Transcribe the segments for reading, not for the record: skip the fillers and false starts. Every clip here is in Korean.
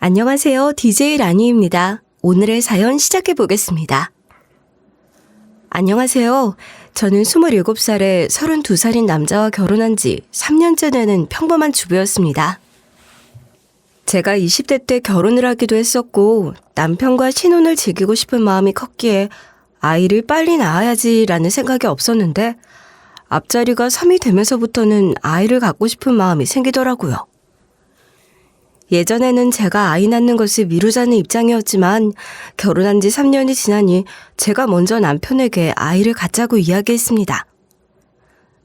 안녕하세요. DJ 라니입니다. 오늘의 사연 시작해 보겠습니다. 안녕하세요. 저는 27살에 32살인 남자와 결혼한 지 3년째 되는 평범한 주부였습니다. 제가 20대 때 결혼을 하기도 했었고 남편과 신혼을 즐기고 싶은 마음이 컸기에 아이를 빨리 낳아야지라는 생각이 없었는데 앞자리가 3이 되면서부터는 아이를 갖고 싶은 마음이 생기더라고요. 예전에는 제가 아이 낳는 것을 미루자는 입장이었지만 결혼한 지 3년이 지나니 제가 먼저 남편에게 아이를 갖자고 이야기했습니다.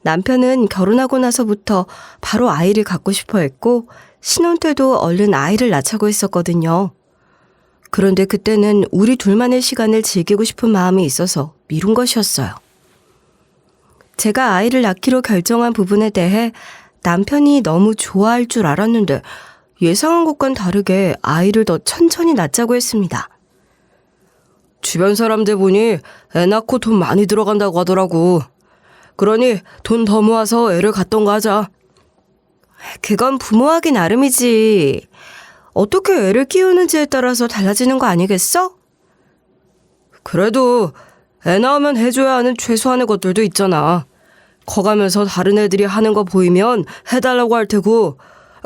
남편은 결혼하고 나서부터 바로 아이를 갖고 싶어 했고 신혼 때도 얼른 아이를 낳자고 했었거든요. 그런데 그때는 우리 둘만의 시간을 즐기고 싶은 마음이 있어서 미룬 것이었어요. 제가 아이를 낳기로 결정한 부분에 대해 남편이 너무 좋아할 줄 알았는데 예상한 것과는 다르게 아이를 더 천천히 낳자고 했습니다. 주변 사람들 보니 애 낳고 돈 많이 들어간다고 하더라고. 그러니 돈 더 모아서 애를 갖던가 하자. 그건 부모하기 나름이지. 어떻게 애를 키우는지에 따라서 달라지는 거 아니겠어? 그래도 애 낳으면 해줘야 하는 최소한의 것들도 있잖아. 커가면서 다른 애들이 하는 거 보이면 해달라고 할 테고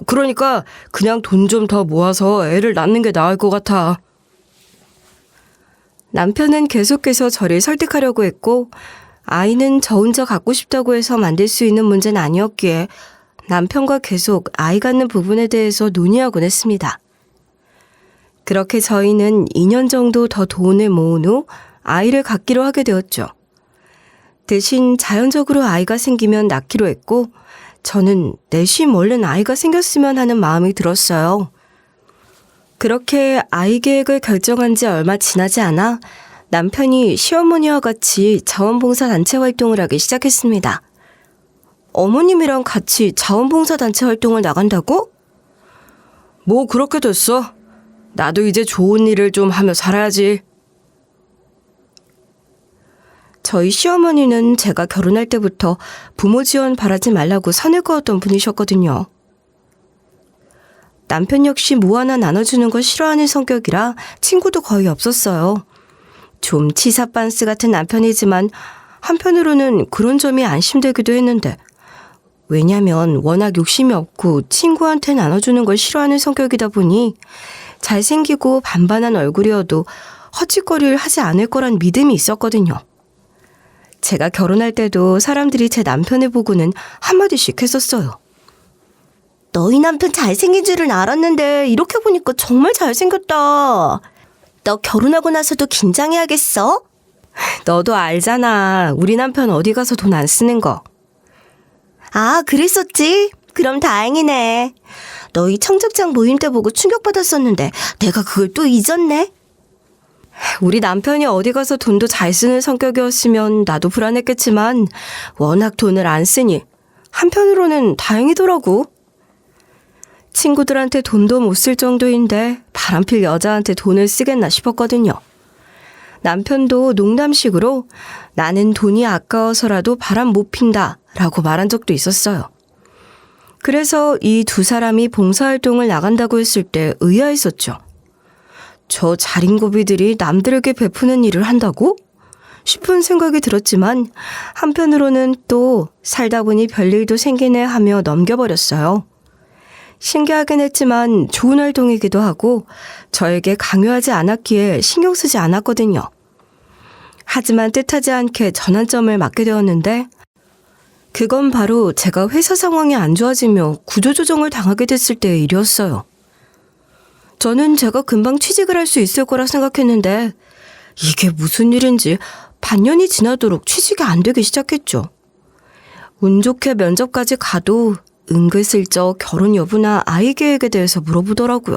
그러니까 그냥 돈 좀 더 모아서 애를 낳는 게 나을 것 같아. 남편은 계속해서 저를 설득하려고 했고 아이는 저 혼자 갖고 싶다고 해서 만들 수 있는 문제는 아니었기에 남편과 계속 아이 갖는 부분에 대해서 논의하곤 했습니다. 그렇게 저희는 2년 정도 더 돈을 모은 후 아이를 갖기로 하게 되었죠. 대신 자연적으로 아이가 생기면 낳기로 했고 저는 내심 얼른 아이가 생겼으면 하는 마음이 들었어요. 그렇게 아이 계획을 결정한 지 얼마 지나지 않아 남편이 시어머니와 같이 자원봉사단체 활동을 하기 시작했습니다. 어머님이랑 같이 자원봉사단체 활동을 나간다고? 뭐 그렇게 됐어. 나도 이제 좋은 일을 좀 하며 살아야지. 저희 시어머니는 제가 결혼할 때부터 부모 지원 바라지 말라고 선을 그었던 분이셨거든요. 남편 역시 뭐 하나 나눠주는 걸 싫어하는 성격이라 친구도 거의 없었어요. 좀 치사반스 같은 남편이지만 한편으로는 그런 점이 안심되기도 했는데 왜냐면 워낙 욕심이 없고 친구한테 나눠주는 걸 싫어하는 성격이다 보니 잘생기고 반반한 얼굴이어도 헛짓거리를 하지 않을 거란 믿음이 있었거든요. 제가 결혼할 때도 사람들이 제 남편을 보고는 한마디씩 했었어요. 너희 남편 잘생긴 줄은 알았는데 이렇게 보니까 정말 잘생겼다. 너 결혼하고 나서도 긴장해야겠어? 너도 알잖아. 우리 남편 어디 가서 돈 안 쓰는 거. 아, 그랬었지? 그럼 다행이네. 너희 청첩장 모임 때 보고 충격받았었는데 내가 그걸 또 잊었네. 우리 남편이 어디 가서 돈도 잘 쓰는 성격이었으면 나도 불안했겠지만 워낙 돈을 안 쓰니 한편으로는 다행이더라고. 친구들한테 돈도 못 쓸 정도인데 바람필 여자한테 돈을 쓰겠나 싶었거든요. 남편도 농담식으로 나는 돈이 아까워서라도 바람 못 핀다 라고 말한 적도 있었어요. 그래서 이 두 사람이 봉사활동을 나간다고 했을 때 의아했었죠. 저 자린고비들이 남들에게 베푸는 일을 한다고? 싶은 생각이 들었지만 한편으로는 또 살다 보니 별일도 생기네 하며 넘겨버렸어요. 신기하긴 했지만 좋은 활동이기도 하고 저에게 강요하지 않았기에 신경 쓰지 않았거든요. 하지만 뜻하지 않게 전환점을 맞게 되었는데 그건 바로 제가 회사 상황이 안 좋아지며 구조조정을 당하게 됐을 때의 일이었어요. 저는 제가 금방 취직을 할 수 있을 거라 생각했는데 이게 무슨 일인지 반년이 지나도록 취직이 안 되기 시작했죠. 운 좋게 면접까지 가도 은근슬쩍 결혼 여부나 아이 계획에 대해서 물어보더라고요.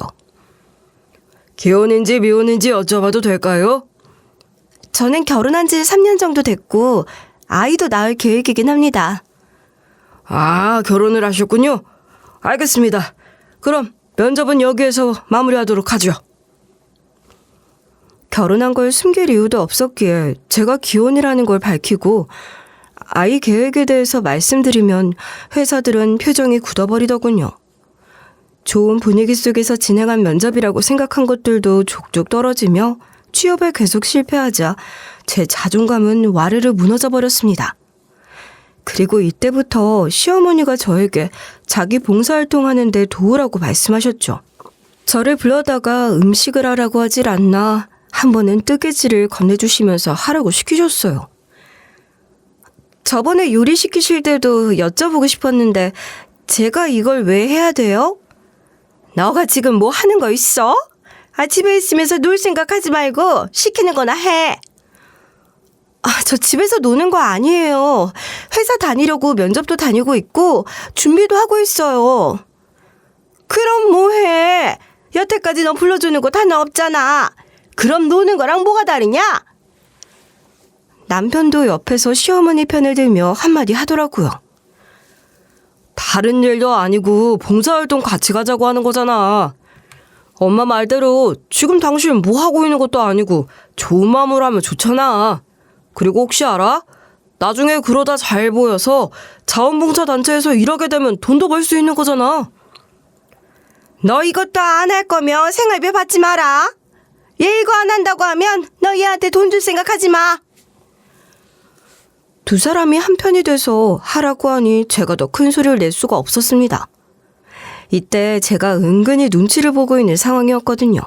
기혼인지 미혼인지 여쭤봐도 될까요? 저는 결혼한 지 3년 정도 됐고 아이도 낳을 계획이긴 합니다. 아, 결혼을 하셨군요. 알겠습니다. 그럼 면접은 여기에서 마무리하도록 하죠. 결혼한 걸 숨길 이유도 없었기에 제가 기혼이라는 걸 밝히고 아이 계획에 대해서 말씀드리면 회사들은 표정이 굳어버리더군요. 좋은 분위기 속에서 진행한 면접이라고 생각한 것들도 족족 떨어지며 취업에 계속 실패하자 제 자존감은 와르르 무너져 버렸습니다. 그리고 이때부터 시어머니가 저에게 자기 봉사활동하는데 도우라고 말씀하셨죠. 저를 불러다가 음식을 하라고 하질 않나 한 번은 뜨개질을 건네주시면서 하라고 시키셨어요. 저번에 요리 시키실 때도 여쭤보고 싶었는데 제가 이걸 왜 해야 돼요? 너가 지금 뭐 하는 거 있어? 집에 있으면서 놀 생각하지 말고 시키는 거나 해. 저 집에서 노는 거 아니에요. 회사 다니려고 면접도 다니고 있고 준비도 하고 있어요. 그럼 뭐 해? 여태까지 너 불러주는 거 다 너 없잖아. 그럼 노는 거랑 뭐가 다르냐? 남편도 옆에서 시어머니 편을 들며 한마디 하더라고요. 다른 일도 아니고 봉사활동 같이 가자고 하는 거잖아. 엄마 말대로 지금 당신 뭐 하고 있는 것도 아니고 좋은 마음으로 하면 좋잖아. 그리고 혹시 알아? 나중에 그러다 잘 보여서 자원봉사단체에서 일하게 되면 돈도 벌 수 있는 거잖아. 너 이것도 안 할 거면 생활비 받지 마라. 얘 이거 안 한다고 하면 너 얘한테 돈 줄 생각하지 마. 두 사람이 한편이 돼서 하라고 하니 제가 더 큰 소리를 낼 수가 없었습니다. 이때 제가 은근히 눈치를 보고 있는 상황이었거든요.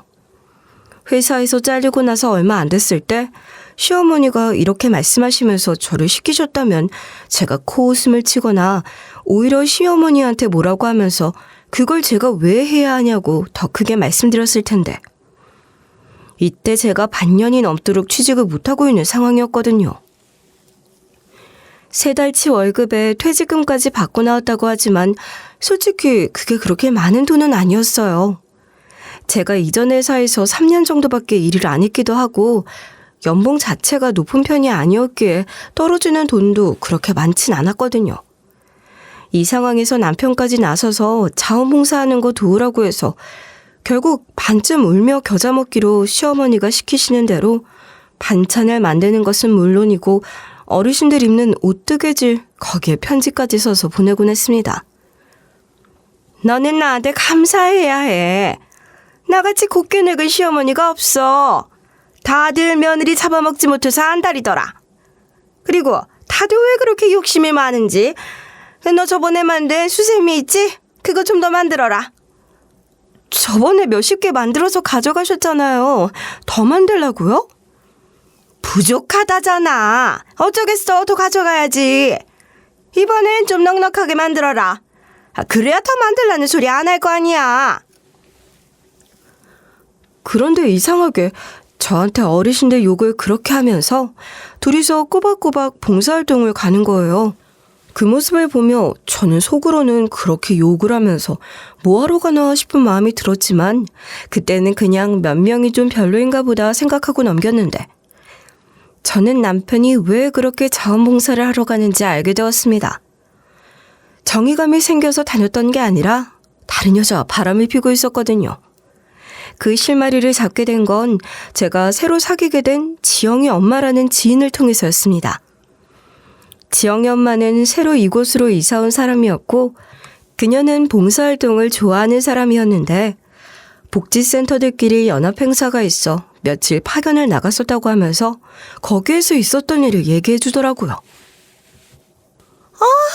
회사에서 잘리고 나서 얼마 안 됐을 때 시어머니가 이렇게 말씀하시면서 저를 시키셨다면 제가 코웃음을 치거나 오히려 시어머니한테 뭐라고 하면서 그걸 제가 왜 해야 하냐고 더 크게 말씀드렸을 텐데 이때 제가 반년이 넘도록 취직을 못하고 있는 상황이었거든요. 3달치 월급에 퇴직금까지 받고 나왔다고 하지만 솔직히 그게 그렇게 많은 돈은 아니었어요. 제가 이전 회사에서 3년 정도밖에 일을 안 했기도 하고 연봉 자체가 높은 편이 아니었기에 떨어지는 돈도 그렇게 많진 않았거든요. 이 상황에서 남편까지 나서서 자원봉사하는 거 도우라고 해서 결국 반쯤 울며 겨자 먹기로 시어머니가 시키시는 대로 반찬을 만드는 것은 물론이고 어르신들 입는 옷 뜨개질 거기에 편지까지 써서 보내곤 했습니다. 너는 나한테 감사해야 해. 나같이 곱게 늙은 시어머니가 없어. 다들 며느리 잡아먹지 못해서 안달이더라. 그리고 다들 왜 그렇게 욕심이 많은지 너 저번에 만든 수세미 있지? 그거 좀 더 만들어라. 저번에 몇십 개 만들어서 가져가셨잖아요. 더 만들라고요? 부족하다잖아. 어쩌겠어. 더 가져가야지. 이번엔 좀 넉넉하게 만들어라. 그래야 더 만들라는 소리 안 할 거 아니야. 그런데 이상하게 저한테 어르신들 욕을 그렇게 하면서 둘이서 꼬박꼬박 봉사활동을 가는 거예요. 그 모습을 보며 저는 속으로는 그렇게 욕을 하면서 뭐하러 가나 싶은 마음이 들었지만 그때는 그냥 몇 명이 좀 별로인가 보다 생각하고 넘겼는데 저는 남편이 왜 그렇게 자원봉사를 하러 가는지 알게 되었습니다. 정의감이 생겨서 다녔던 게 아니라 다른 여자와 바람을 피고 있었거든요. 그 실마리를 잡게 된 건 제가 새로 사귀게 된 지영이 엄마라는 지인을 통해서였습니다. 지영이 엄마는 새로 이곳으로 이사 온 사람이었고 그녀는 봉사활동을 좋아하는 사람이었는데 복지센터들끼리 연합행사가 있어 며칠 파견을 나갔었다고 하면서 거기에서 있었던 일을 얘기해 주더라고요.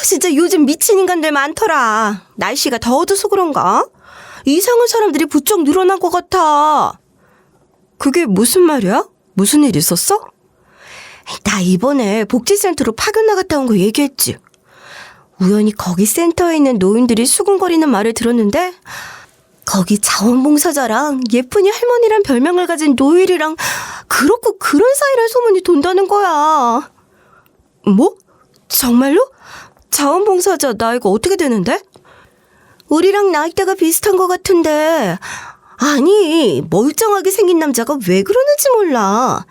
진짜 요즘 미친 인간들 많더라. 날씨가 더워져서 그런가? 이상한 사람들이 부쩍 늘어난 것 같아. 그게 무슨 말이야? 무슨 일 있었어? 나 이번에 복지센터로 파견 나갔다 온 거 얘기했지. 우연히 거기 센터에 있는 노인들이 수군거리는 말을 들었는데 거기 자원봉사자랑 예쁜이 할머니란 별명을 가진 노일이랑 그렇고 그런 사이란 소문이 돈다는 거야. 뭐? 정말로? 자원봉사자 나이가 어떻게 되는데? 우리랑 나이대가 비슷한 것 같은데 아니 멀쩡하게 생긴 남자가 왜 그러는지 몰라.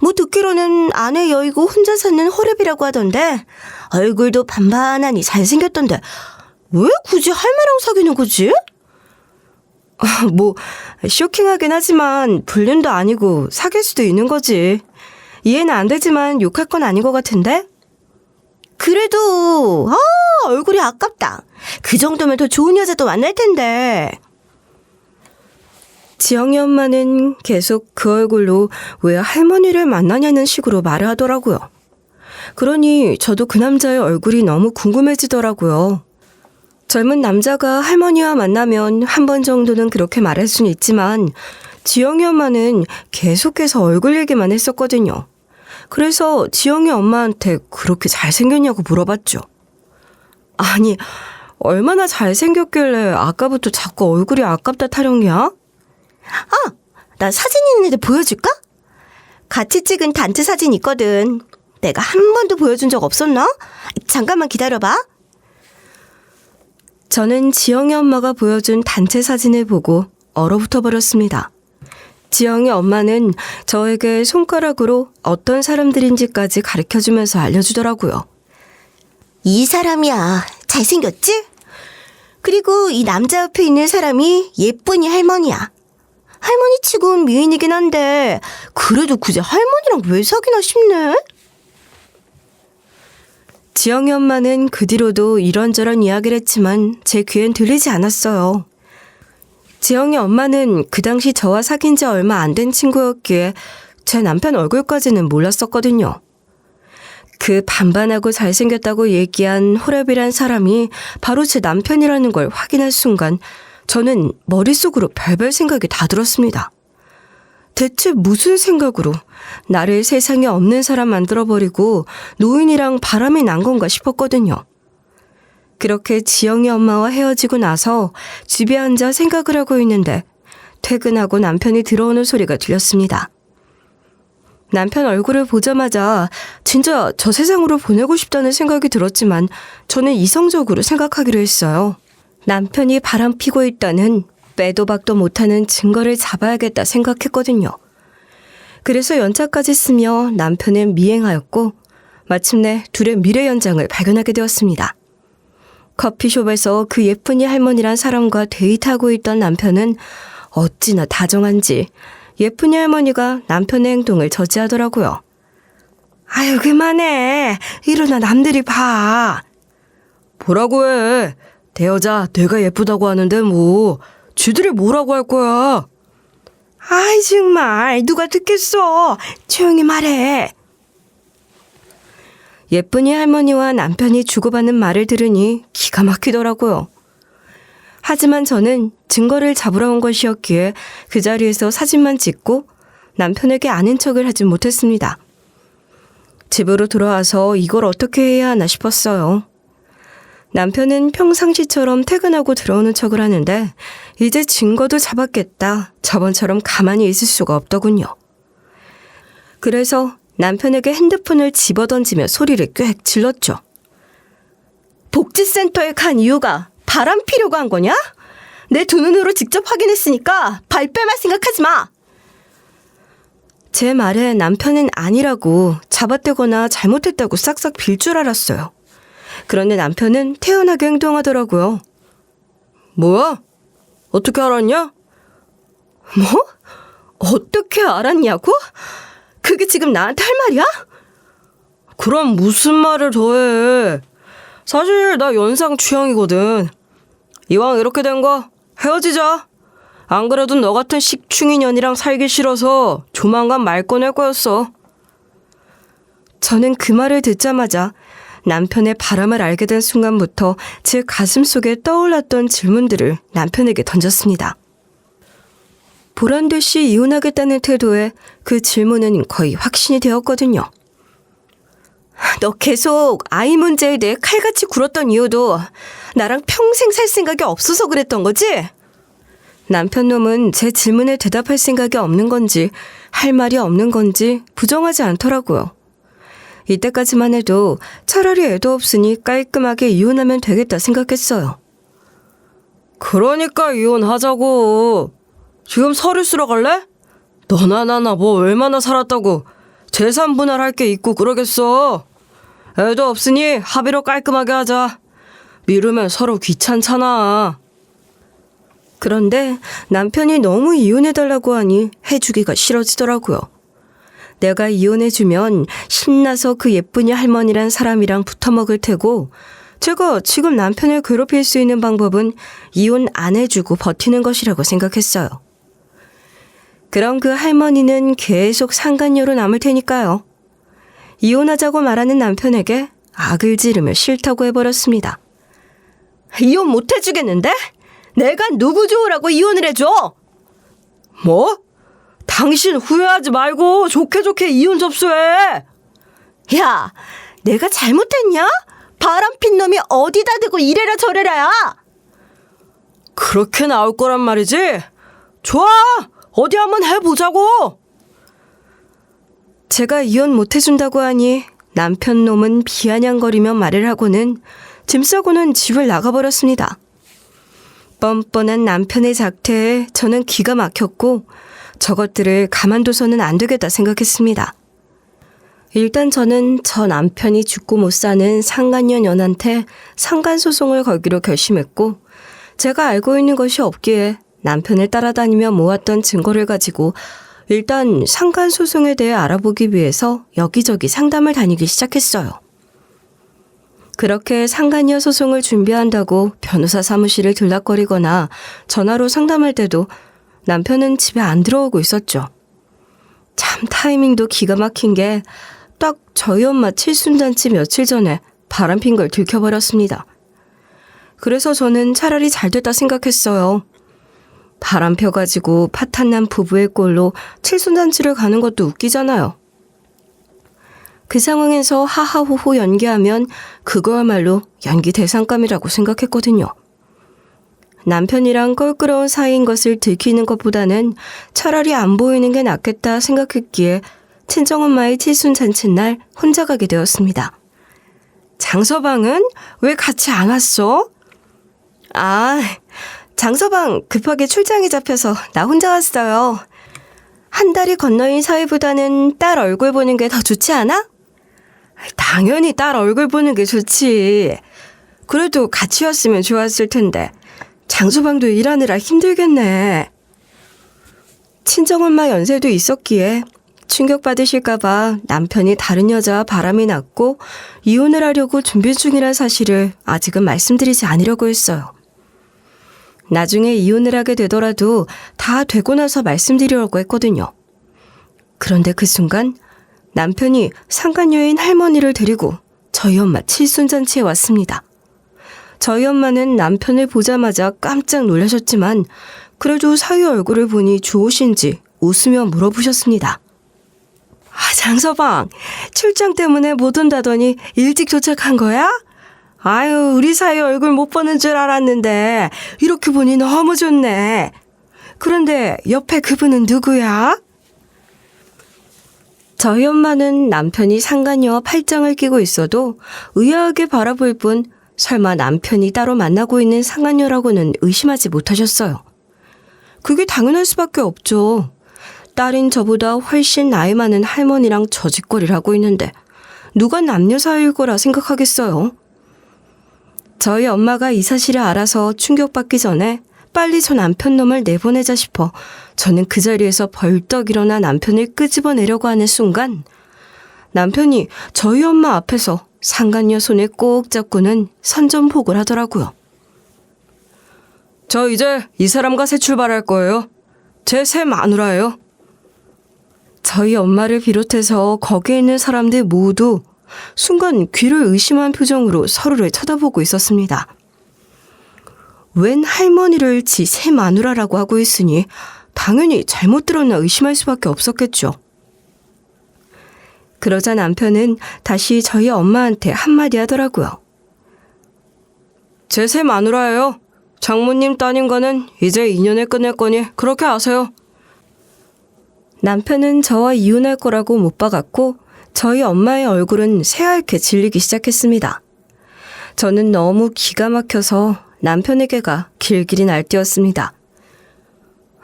뭐 듣기로는 아내 여의고 혼자 사는 호랩이라고 하던데 얼굴도 반반하니 잘생겼던데 왜 굳이 할매랑 사귀는 거지? 뭐 쇼킹하긴 하지만 불륜도 아니고 사귈 수도 있는 거지. 이해는 안 되지만 욕할 건 아닌 것 같은데? 그래도 얼굴이 아깝다. 그 정도면 더 좋은 여자도 만날 텐데. 지영이 엄마는 계속 그 얼굴로 왜 할머니를 만나냐는 식으로 말을 하더라고요. 그러니 저도 그 남자의 얼굴이 너무 궁금해지더라고요. 젊은 남자가 할머니와 만나면 한 번 정도는 그렇게 말할 수는 있지만 지영이 엄마는 계속해서 얼굴 얘기만 했었거든요. 그래서 지영이 엄마한테 그렇게 잘생겼냐고 물어봤죠. 아니, 얼마나 잘생겼길래 아까부터 자꾸 얼굴이 아깝다 타령이야? 나 사진 있는데 보여줄까? 같이 찍은 단체 사진 있거든. 내가 한 번도 보여준 적 없었나? 잠깐만 기다려봐. 저는 지영이 엄마가 보여준 단체 사진을 보고 얼어붙어 버렸습니다. 지영이 엄마는 저에게 손가락으로 어떤 사람들인지까지 가르쳐주면서 알려주더라고요. 이 사람이야. 잘생겼지? 그리고 이 남자 옆에 있는 사람이 예쁜이 할머니야. 할머니 치곤 미인이긴 한데 그래도 굳이 할머니랑 왜 사귀나 싶네? 지영이 엄마는 그 뒤로도 이런저런 이야기를 했지만 제 귀엔 들리지 않았어요. 지영이 엄마는 그 당시 저와 사귄 지 얼마 안 된 친구였기에 제 남편 얼굴까지는 몰랐었거든요. 그 반반하고 잘생겼다고 얘기한 호랩이란 사람이 바로 제 남편이라는 걸 확인할 순간 저는 머릿속으로 별별 생각이 다 들었습니다. 대체 무슨 생각으로 나를 세상에 없는 사람 만들어버리고 노인이랑 바람이 난 건가 싶었거든요. 그렇게 지영이 엄마와 헤어지고 나서 집에 앉아 생각을 하고 있는데 퇴근하고 남편이 들어오는 소리가 들렸습니다. 남편 얼굴을 보자마자 진짜 저 세상으로 보내고 싶다는 생각이 들었지만 저는 이성적으로 생각하기로 했어요. 남편이 바람 피고 있다는 빼도 박도 못하는 증거를 잡아야겠다 생각했거든요. 그래서 연차까지 쓰며 남편은 미행하였고 마침내 둘의 미래 연장을 발견하게 되었습니다. 커피숍에서 그 예쁜이 할머니란 사람과 데이트하고 있던 남편은 어찌나 다정한지 예쁜이 할머니가 남편의 행동을 저지하더라고요. 아유 그만해. 일어나 남들이 봐. 뭐라고 해. 내 여자 내가 예쁘다고 하는데 뭐 쥐들이 뭐라고 할 거야. 아이 정말 누가 듣겠어. 조용히 말해. 예쁜이 할머니와 남편이 주고받는 말을 들으니 기가 막히더라고요. 하지만 저는 증거를 잡으러 온 것이었기에 그 자리에서 사진만 찍고 남편에게 아는 척을 하지 못했습니다. 집으로 돌아와서 이걸 어떻게 해야 하나 싶었어요. 남편은 평상시처럼 퇴근하고 들어오는 척을 하는데 이제 증거도 잡았겠다. 저번처럼 가만히 있을 수가 없더군요. 그래서 남편에게 핸드폰을 집어던지며 소리를 꽥 질렀죠. 복지센터에 간 이유가 바람 피려고 한 거냐? 내 두 눈으로 직접 확인했으니까 발뺌할 생각하지 마. 제 말에 남편은 아니라고 잡아떼거나 잘못했다고 싹싹 빌 줄 알았어요. 그런데 남편은 태연하게 행동하더라고요. 뭐야? 어떻게 알았냐? 뭐? 어떻게 알았냐고? 그게 지금 나한테 할 말이야? 그럼 무슨 말을 더 해. 사실 나 연상 취향이거든. 이왕 이렇게 된 거 헤어지자. 안 그래도 너 같은 식충이 년이랑 살기 싫어서 조만간 말 꺼낼 거였어. 저는 그 말을 듣자마자 남편의 바람을 알게 된 순간부터 제 가슴 속에 떠올랐던 질문들을 남편에게 던졌습니다. 보란듯이 이혼하겠다는 태도에 그 질문은 거의 확신이 되었거든요. 너 계속 아이 문제에 대해 칼같이 굴었던 이유도 나랑 평생 살 생각이 없어서 그랬던 거지? 남편 놈은 제 질문에 대답할 생각이 없는 건지 할 말이 없는 건지 부정하지 않더라고요. 이때까지만 해도 차라리 애도 없으니 깔끔하게 이혼하면 되겠다 생각했어요. 그러니까 이혼하자고. 지금 서류 쓰러 갈래? 너나 나나 뭐 얼마나 살았다고 재산 분할할 게 있고 그러겠어. 애도 없으니 합의로 깔끔하게 하자. 미루면 서로 귀찮잖아. 그런데 남편이 너무 이혼해달라고 하니 해주기가 싫어지더라고요. 내가 이혼해주면 신나서 그 예쁜이 할머니란 사람이랑 붙어먹을 테고 제가 지금 남편을 괴롭힐 수 있는 방법은 이혼 안 해주고 버티는 것이라고 생각했어요. 그럼 그 할머니는 계속 상간녀로 남을 테니까요. 이혼하자고 말하는 남편에게 악을 지르며 싫다고 해버렸습니다. 이혼 못 해주겠는데? 내가 누구 좋으라고 이혼을 해줘? 뭐? 당신 후회하지 말고 좋게 좋게 이혼 접수해. 야, 내가 잘못했냐? 바람핀 놈이 어디다 대고 이래라 저래라야. 그렇게 나올 거란 말이지? 좋아! 어디 한번 해보자고! 제가 이혼 못 해준다고 하니 남편 놈은 비아냥거리며 말을 하고는 짐 싸고는 집을 나가버렸습니다. 뻔뻔한 남편의 작태에 저는 기가 막혔고 저것들을 가만둬서는 안 되겠다 생각했습니다. 일단 저는 저 남편이 죽고 못 사는 상간녀 년한테 상간소송을 걸기로 결심했고 제가 알고 있는 것이 없기에 남편을 따라다니며 모았던 증거를 가지고 일단 상간소송에 대해 알아보기 위해서 여기저기 상담을 다니기 시작했어요. 그렇게 상간녀 소송을 준비한다고 변호사 사무실을 들락거리거나 전화로 상담할 때도 남편은 집에 안 들어오고 있었죠. 참 타이밍도 기가 막힌 게 딱 저희 엄마 칠순잔치 며칠 전에 바람핀 걸 들켜버렸습니다. 그래서 저는 차라리 잘 됐다 생각했어요. 바람 펴가지고 파탄난 부부의 꼴로 칠순잔치를 가는 것도 웃기잖아요. 그 상황에서 하하호호 연기하면 그거야말로 연기 대상감이라고 생각했거든요. 남편이랑 껄끄러운 사이인 것을 들키는 것보다는 차라리 안 보이는 게 낫겠다 생각했기에 친정엄마의 칠순잔치날 혼자 가게 되었습니다. 장서방은 왜 같이 안 왔어? 아, 장서방 급하게 출장이 잡혀서 나 혼자 왔어요. 한 달이 건너인 사이보다는 딸 얼굴 보는 게 더 좋지 않아? 당연히 딸 얼굴 보는 게 좋지. 그래도 같이 왔으면 좋았을 텐데 장서방도 일하느라 힘들겠네. 친정엄마 연세도 있었기에 충격받으실까봐 남편이 다른 여자와 바람이 났고 이혼을 하려고 준비 중이란 사실을 아직은 말씀드리지 않으려고 했어요. 나중에 이혼을 하게 되더라도 다 되고 나서 말씀드리려고 했거든요. 그런데 그 순간 남편이 상간녀인 할머니를 데리고 저희 엄마 칠순잔치에 왔습니다. 저희 엄마는 남편을 보자마자 깜짝 놀라셨지만 그래도 사위 얼굴을 보니 좋으신지 웃으며 물어보셨습니다. 장서방, 출장 때문에 못 온다더니 일찍 도착한 거야? 아유, 우리 사위 얼굴 못 보는 줄 알았는데 이렇게 보니 너무 좋네. 그런데 옆에 그분은 누구야? 저희 엄마는 남편이 상간녀와 팔짱을 끼고 있어도 의아하게 바라볼 뿐 설마 남편이 따로 만나고 있는 상간녀라고는 의심하지 못하셨어요. 그게 당연할 수밖에 없죠. 딸인 저보다 훨씬 나이 많은 할머니랑 저짓거리를 하고 있는데 누가 남녀 사이일 거라 생각하겠어요. 저희 엄마가 이 사실을 알아서 충격받기 전에 빨리 저 남편 놈을 내보내자 싶어 저는 그 자리에서 벌떡 일어나 남편을 끄집어내려고 하는 순간 남편이 저희 엄마 앞에서 상간녀 손을 꼭 잡고는 선전포고를 하더라고요. 저 이제 이 사람과 새 출발할 거예요. 제 새 마누라예요. 저희 엄마를 비롯해서 거기에 있는 사람들 모두 순간 귀를 의심한 표정으로 서로를 쳐다보고 있었습니다. 웬 할머니를 지 새 마누라라고 하고 있으니 당연히 잘못 들었나 의심할 수밖에 없었겠죠. 그러자 남편은 다시 저희 엄마한테 한마디 하더라고요. 제 새 마누라예요. 장모님 따님과는 이제 인연을 끝낼 거니 그렇게 아세요. 남편은 저와 이혼할 거라고 못 박았고 저희 엄마의 얼굴은 새하얗게 질리기 시작했습니다. 저는 너무 기가 막혀서 남편에게가 길길이 날뛰었습니다.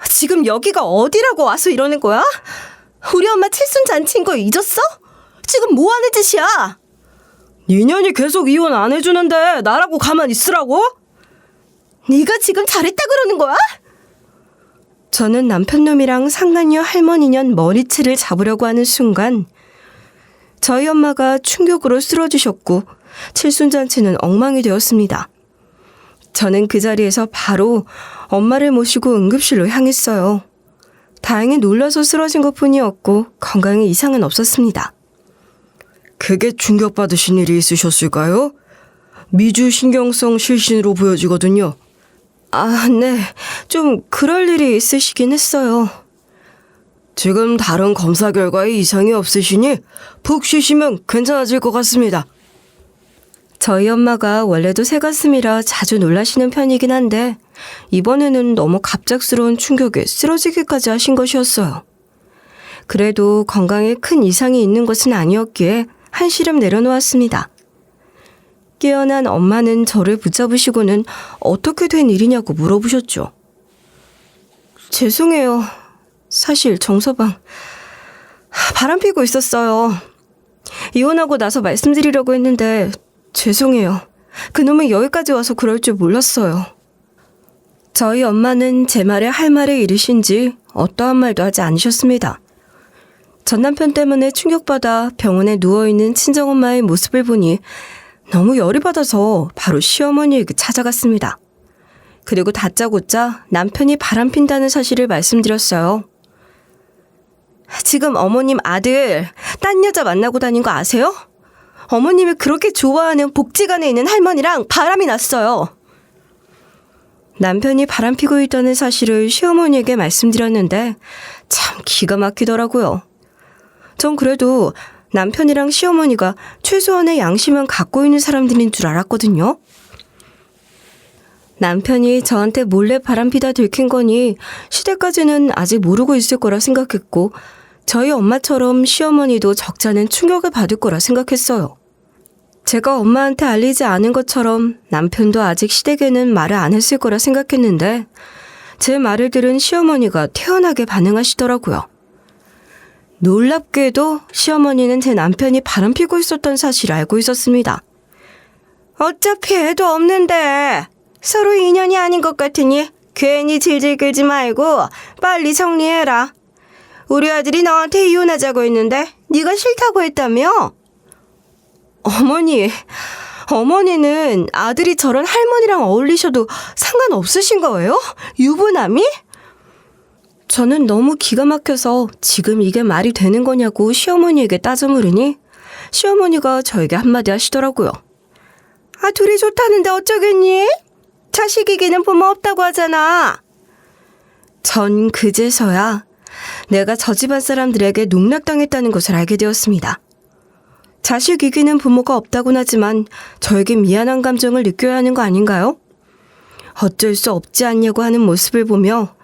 지금 여기가 어디라고 와서 이러는 거야? 우리 엄마 칠순잔치인 거 잊었어? 지금 뭐 하는 짓이야? 니년이 계속 이혼 안 해주는데 나라고 가만 있으라고? 네가 지금 잘했다 그러는 거야? 저는 남편놈이랑 상간녀 할머니년 머리채를 잡으려고 하는 순간 저희 엄마가 충격으로 쓰러지셨고 칠순잔치는 엉망이 되었습니다. 저는 그 자리에서 바로 엄마를 모시고 응급실로 향했어요. 다행히 놀라서 쓰러진 것뿐이었고 건강에 이상은 없었습니다. 크게 충격받으신 일이 있으셨을까요? 미주신경성 실신으로 보여지거든요. 아, 네. 좀 그럴 일이 있으시긴 했어요. 지금 다른 검사 결과에 이상이 없으시니 푹 쉬시면 괜찮아질 것 같습니다. 저희 엄마가 원래도 새가슴이라 자주 놀라시는 편이긴 한데 이번에는 너무 갑작스러운 충격에 쓰러지기까지 하신 것이었어요. 그래도 건강에 큰 이상이 있는 것은 아니었기에 한시름 내려놓았습니다. 깨어난 엄마는 저를 붙잡으시고는 어떻게 된 일이냐고 물어보셨죠. 죄송해요. 사실 정서방 바람피고 있었어요. 이혼하고 나서 말씀드리려고 했는데 죄송해요. 그놈이 여기까지 와서 그럴 줄 몰랐어요. 저희 엄마는 제 말에 할 말을 잃으신지 어떠한 말도 하지 않으셨습니다. 전 남편 때문에 충격받아 병원에 누워있는 친정엄마의 모습을 보니 너무 열이 받아서 바로 시어머니에게 찾아갔습니다. 그리고 다짜고짜 남편이 바람핀다는 사실을 말씀드렸어요. 지금 어머님 아들 딴 여자 만나고 다닌 거 아세요? 어머님이 그렇게 좋아하는 복지관에 있는 할머니랑 바람이 났어요. 남편이 바람피고 있다는 사실을 시어머니에게 말씀드렸는데 참 기가 막히더라고요. 전 그래도 남편이랑 시어머니가 최소한의 양심은 갖고 있는 사람들인 줄 알았거든요. 남편이 저한테 몰래 바람피다 들킨 거니 시댁까지는 아직 모르고 있을 거라 생각했고 저희 엄마처럼 시어머니도 적잖은 충격을 받을 거라 생각했어요. 제가 엄마한테 알리지 않은 것처럼 남편도 아직 시댁에는 말을 안 했을 거라 생각했는데 제 말을 들은 시어머니가 태연하게 반응하시더라고요. 놀랍게도 시어머니는 제 남편이 바람피고 있었던 사실을 알고 있었습니다. 어차피 애도 없는데 서로 인연이 아닌 것 같으니 괜히 질질 끌지 말고 빨리 정리해라. 우리 아들이 너한테 이혼하자고 했는데 네가 싫다고 했다며? 어머니는 아들이 저런 할머니랑 어울리셔도 상관없으신 거예요? 유부남이? 저는 너무 기가 막혀서 지금 이게 말이 되는 거냐고 시어머니에게 따져 물으니 시어머니가 저에게 한마디 하시더라고요. 아, 둘이 좋다는데 어쩌겠니? 자식 이기는 부모 없다고 하잖아. 전 그제서야 내가 저 집안 사람들에게 농락당했다는 것을 알게 되었습니다. 자식 이기는 부모가 없다곤 하지만 저에게 미안한 감정을 느껴야 하는 거 아닌가요? 어쩔 수 없지 않냐고 하는 모습을 보며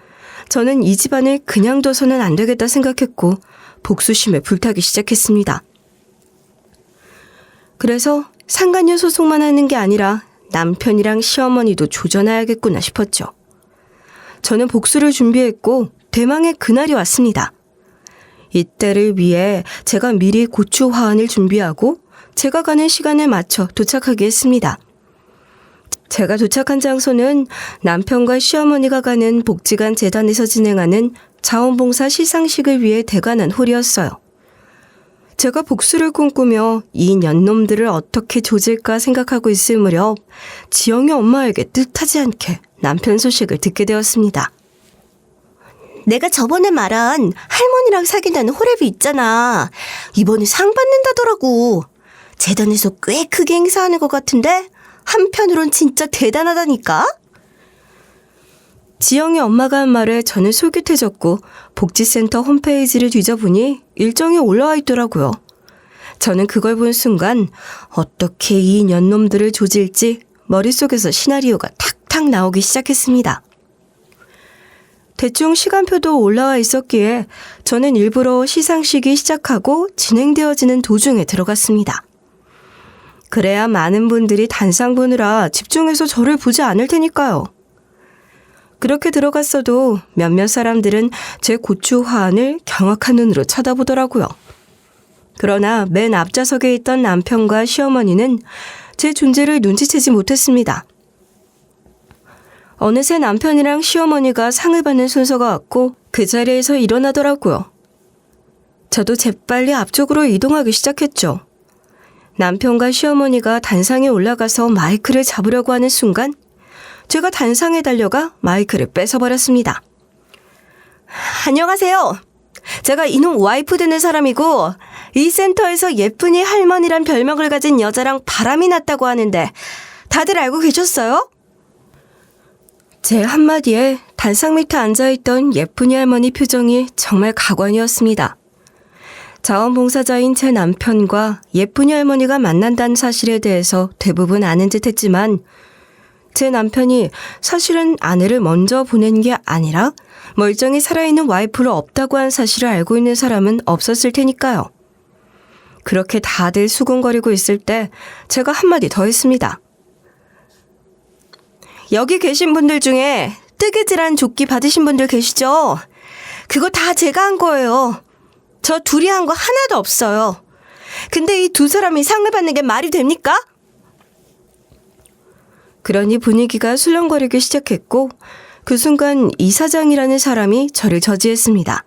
저는 이 집안을 그냥 둬서는 안 되겠다 생각했고 복수심에 불타기 시작했습니다. 그래서 상간녀 소송만 하는 게 아니라 남편이랑 시어머니도 조져놔야겠구나 싶었죠. 저는 복수를 준비했고 대망의 그날이 왔습니다. 이때를 위해 제가 미리 고추 화환을 준비하고 제가 가는 시간에 맞춰 도착하게 했습니다. 제가 도착한 장소는 남편과 시어머니가 가는 복지관 재단에서 진행하는 자원봉사 시상식을 위해 대관한 홀이었어요. 제가 복수를 꿈꾸며 이 년놈들을 어떻게 조질까 생각하고 있을 무렵 지영이 엄마에게 뜻하지 않게 남편 소식을 듣게 되었습니다. 내가 저번에 말한 할머니랑 사귄다는 호랩이 있잖아. 이번에 상 받는다더라고. 재단에서 꽤 크게 행사하는 것 같은데 한편으론 진짜 대단하다니까? 지영이 엄마가 한 말에 저는 솔깃해졌고 복지센터 홈페이지를 뒤져보니 일정이 올라와 있더라고요. 저는 그걸 본 순간 어떻게 이 년놈들을 조질지 머릿속에서 시나리오가 탁탁 나오기 시작했습니다. 대충 시간표도 올라와 있었기에 저는 일부러 시상식이 시작하고 진행되어지는 도중에 들어갔습니다. 그래야 많은 분들이 단상 보느라 집중해서 저를 보지 않을 테니까요. 그렇게 들어갔어도 몇몇 사람들은 제 고추 화환을 경악한 눈으로 쳐다보더라고요. 그러나 맨 앞좌석에 있던 남편과 시어머니는 제 존재를 눈치채지 못했습니다. 어느새 남편이랑 시어머니가 상을 받는 순서가 왔고 그 자리에서 일어나더라고요. 저도 재빨리 앞쪽으로 이동하기 시작했죠. 남편과 시어머니가 단상에 올라가서 마이크를 잡으려고 하는 순간 제가 단상에 달려가 마이크를 뺏어버렸습니다. 안녕하세요. 제가 이놈 와이프 되는 사람이고 이 센터에서 예쁜이 할머니란 별명을 가진 여자랑 바람이 났다고 하는데 다들 알고 계셨어요? 제 한마디에 단상 밑에 앉아있던 예쁜이 할머니 표정이 정말 가관이었습니다. 자원봉사자인 제 남편과 예쁜이 할머니가 만난다는 사실에 대해서 대부분 아는 듯 했지만 제 남편이 사실은 아내를 먼저 보낸 게 아니라 멀쩡히 살아있는 와이프를 없다고 한 사실을 알고 있는 사람은 없었을 테니까요. 그렇게 다들 수군거리고 있을 때 제가 한마디 더 했습니다. 여기 계신 분들 중에 뜨개질한 조끼 받으신 분들 계시죠? 그거 다 제가 한 거예요. 저 둘이 한 거 하나도 없어요. 근데 이 두 사람이 상을 받는 게 말이 됩니까? 그러니 분위기가 술렁거리기 시작했고 그 순간 이사장이라는 사람이 저를 저지했습니다.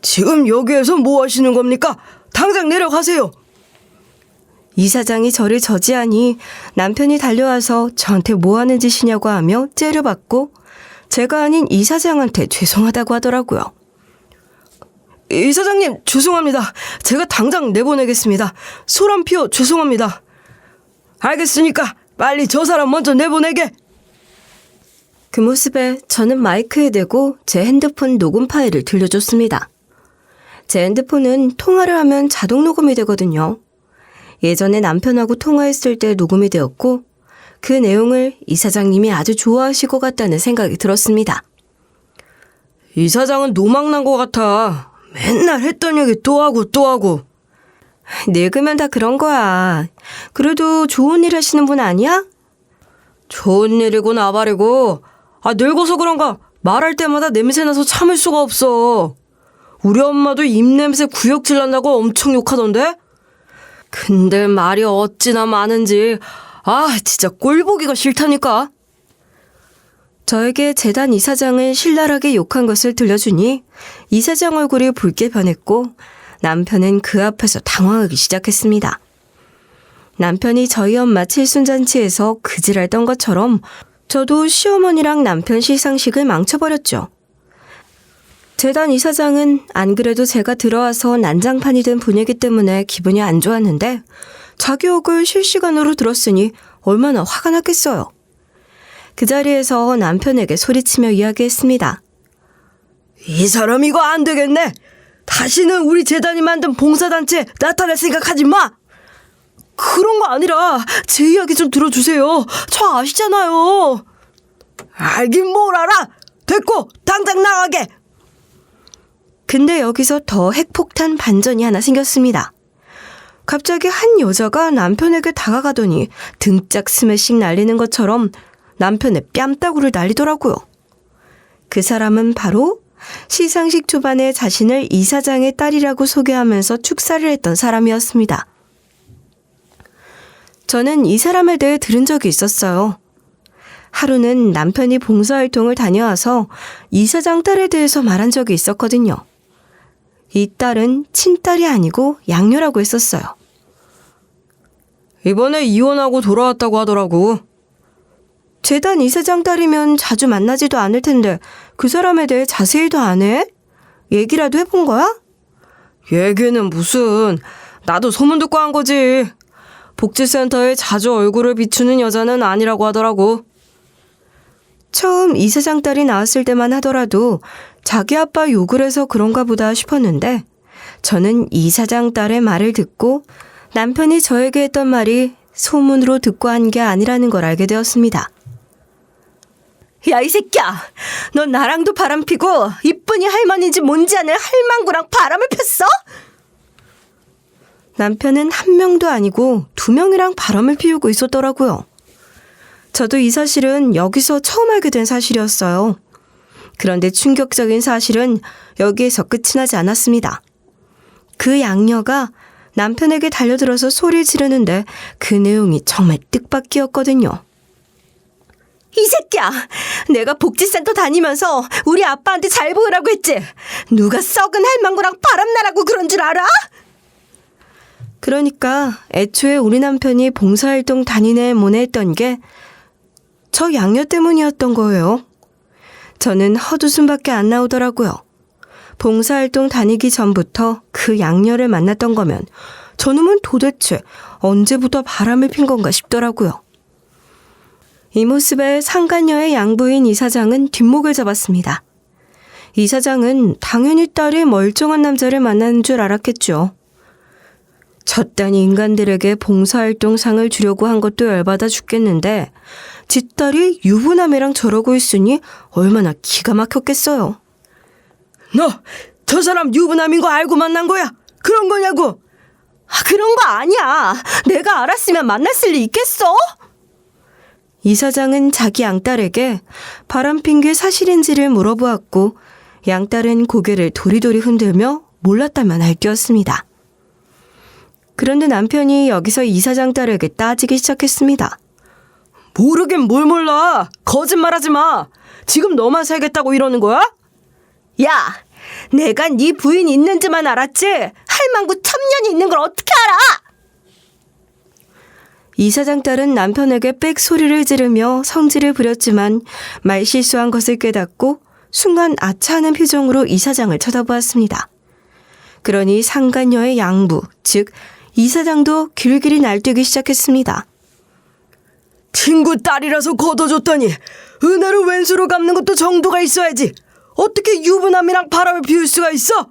지금 여기에서 뭐 하시는 겁니까? 당장 내려가세요. 이사장이 저를 저지하니 남편이 달려와서 저한테 뭐 하는 짓이냐고 하며 째려봤고 제가 아닌 이사장한테 죄송하다고 하더라고요. 이사장님, 죄송합니다. 제가 당장 내보내겠습니다. 소란 피워 죄송합니다. 알겠으니까 빨리 저 사람 먼저 내보내게. 그 모습에 저는 마이크에 대고 제 핸드폰 녹음 파일을 들려줬습니다. 제 핸드폰은 통화를 하면 자동 녹음이 되거든요. 예전에 남편하고 통화했을 때 녹음이 되었고 그 내용을 이사장님이 아주 좋아하실 것 같다는 생각이 들었습니다. 이사장은 노망난 것 같아. 맨날 했던 얘기 또 하고 또 하고. 늙으면 다 그런 거야. 그래도 좋은 일 하시는 분 아니야? 좋은 일이고 나발이고. 늙어서 그런가 말할 때마다 냄새나서 참을 수가 없어. 우리 엄마도 입냄새 구역질 난다고 엄청 욕하던데? 근데 말이 어찌나 많은지 진짜 꼴보기가 싫다니까. 저에게 재단 이사장을 신랄하게 욕한 것을 들려주니 이사장 얼굴이 붉게 변했고 남편은 그 앞에서 당황하기 시작했습니다. 남편이 저희 엄마 칠순잔치에서 그질알던 것처럼 저도 시어머니랑 남편 시상식을 망쳐버렸죠. 재단 이사장은 안 그래도 제가 들어와서 난장판이 된 분위기 때문에 기분이 안 좋았는데 자기 욕을 실시간으로 들었으니 얼마나 화가 났겠어요. 그 자리에서 남편에게 소리치며 이야기했습니다. 이 사람 이거 안 되겠네. 다시는 우리 재단이 만든 봉사단체에 나타날 생각하지 마. 그런 거 아니라 제 이야기 좀 들어주세요. 저 아시잖아요. 알긴 뭘 알아. 됐고 당장 나가게. 근데 여기서 더 핵폭탄 반전이 하나 생겼습니다. 갑자기 한 여자가 남편에게 다가가더니 등짝 스매싱 날리는 것처럼 남편의 뺨따구를 날리더라고요. 그 사람은 바로 시상식 초반에 자신을 이사장의 딸이라고 소개하면서 축사를 했던 사람이었습니다. 저는 이 사람에 대해 들은 적이 있었어요. 하루는 남편이 봉사활동을 다녀와서 이사장 딸에 대해서 말한 적이 있었거든요. 이 딸은 친딸이 아니고 양녀라고 했었어요. 이번에 이혼하고 돌아왔다고 하더라고. 재단 이사장 딸이면 자주 만나지도 않을 텐데 그 사람에 대해 자세히도 안 해? 얘기라도 해본 거야? 얘기는 무슨. 나도 소문 듣고 한 거지. 복지센터에 자주 얼굴을 비추는 여자는 아니라고 하더라고. 처음 이사장 딸이 나왔을 때만 하더라도 자기 아빠 욕을 해서 그런가 보다 싶었는데 저는 이사장 딸의 말을 듣고 남편이 저에게 했던 말이 소문으로 듣고 한 게 아니라는 걸 알게 되었습니다. 야, 이 새끼야! 넌 나랑도 바람 피고 이쁜이 할머니인지 뭔지 아는 할망구랑 바람을 폈어? 남편은 한 명도 아니고 두 명이랑 바람을 피우고 있었더라고요. 저도 이 사실은 여기서 처음 알게 된 사실이었어요. 그런데 충격적인 사실은 여기에서 끝이 나지 않았습니다. 그 양녀가 남편에게 달려들어서 소리를 지르는데 그 내용이 정말 뜻밖이었거든요. 이 새끼야! 내가 복지센터 다니면서 우리 아빠한테 잘 보이라고 했지? 누가 썩은 할망구랑 바람나라고 그런 줄 알아? 그러니까 애초에 우리 남편이 봉사활동 다니네 뭐네 했던 게 저 양녀 때문이었던 거예요. 저는 헛웃음밖에 안 나오더라고요. 봉사활동 다니기 전부터 그 양녀를 만났던 거면 저놈은 도대체 언제부터 바람을 핀 건가 싶더라고요. 이 모습에 상간녀의 양부인 이사장은 뒷목을 잡았습니다. 이사장은 당연히 딸이 멀쩡한 남자를 만나는 줄 알았겠죠. 저딴 인간들에게 봉사활동상을 주려고 한 것도 열받아 죽겠는데 지 딸이 유부남이랑 저러고 있으니 얼마나 기가 막혔겠어요. 너 저 사람 유부남인 거 알고 만난 거야? 그런 거냐고? 그런 거 아니야. 내가 알았으면 만났을 리 있겠어? 이사장은 자기 양딸에게 바람핀 게 사실인지를 물어보았고 양딸은 고개를 도리도리 흔들며 몰랐다면 알게었습니다. 그런데 남편이 여기서 이사장 딸에게 따지기 시작했습니다. 모르긴 뭘 몰라. 거짓말하지 마. 지금 너만 살겠다고 이러는 거야? 야, 내가 네 부인 있는지만 알았지 할망구 천년이 있는 걸 어떻게 알아? 이사장 딸은 남편에게 빽 소리를 지르며 성질을 부렸지만 말실수한 것을 깨닫고 순간 아차하는 표정으로 이사장을 쳐다보았습니다. 그러니 상간녀의 양부, 즉 이사장도 길길이 날뛰기 시작했습니다. 친구 딸이라서 걷어줬더니 은혜를 왼수로 갚는 것도 정도가 있어야지. 어떻게 유부남이랑 바람을 피울 수가 있어?